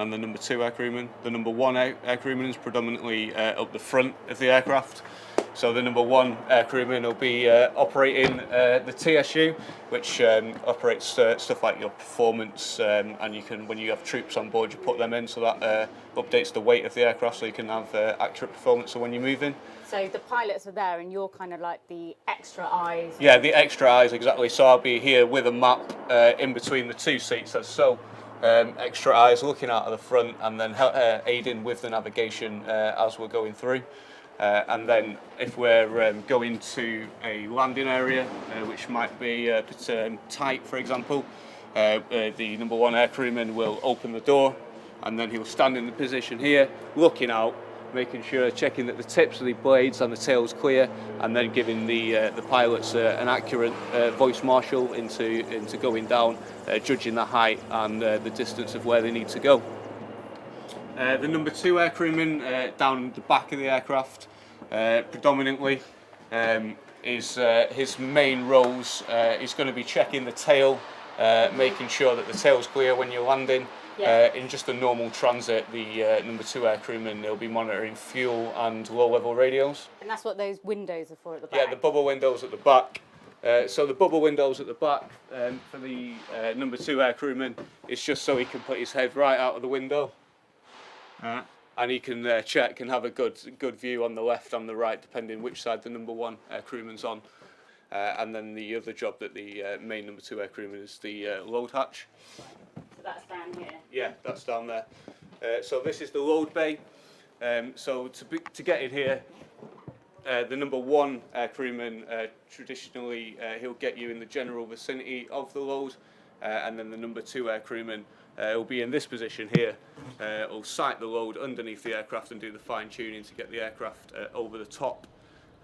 and the number 2 air crewman. The number 1 air crewman is predominantly up the front of the aircraft. So the number 1 air crewman will be operating the TSU, which operates stuff like your performance, and you can, when you have troops on board, you put them in, so that updates the weight of the aircraft, so you can have accurate performance when you're moving. So the pilots are there, and you're kind of like the extra eyes. Yeah, the extra eyes, exactly. So I'll be here with a map in between the 2 seats. So extra eyes looking out of the front, and then aiding with the navigation as we're going through. And then if we're going to a landing area, which might be a bit tight, for example, the number 1 air crewman will open the door, and then he'll stand in the position here, looking out, making sure, checking that the tips of the blades and the tail's clear, and then giving the pilots an accurate voice marshal into going down, judging the height and the distance of where they need to go. The number 2 air crewman down the back of the aircraft, predominantly, is his main roles is going to be checking the tail, making sure that the tail's clear when you're landing. Yeah. In just a normal transit, the number 2 air crewman will be monitoring fuel and low-level radios. And that's what those windows are for at the back? Yeah, the bubble windows at the back. So the bubble windows at the back for the number 2 air crewman is just so he can put his head right out of the window. And he can check and have a good view on the left and the right, depending which side the number 1 air crewman's on. And then the other job that the main number 2 air crewman is the load hatch. So that's down here? Yeah, that's down there. So this is the load bay. So to get in here, the number 1 air crewman, traditionally he'll get you in the general vicinity of the load, and then the number 2 air crewman will be in this position here. Will sight the load underneath the aircraft and do the fine tuning to get the aircraft over the top.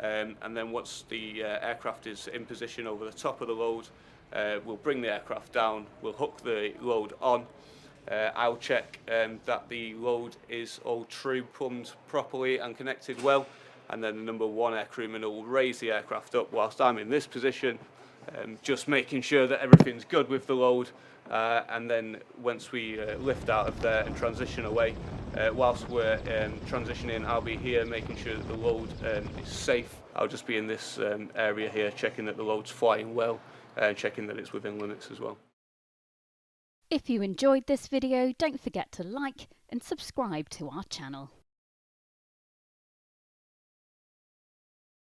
And then once the aircraft is in position over the top of the load, we'll bring the aircraft down, we'll hook the load on. I'll check that the load is all true, plumbed properly and connected well, and then the number 1 air crewman will raise the aircraft up whilst I'm in this position, just making sure that everything's good with the load. And then once we lift out of there and transition away, whilst we're transitioning, I'll be here making sure that the load is safe. I'll just be in this area here, checking that the load's flying well, and checking that it's within limits as well. If you enjoyed this video, don't forget to like and subscribe to our channel.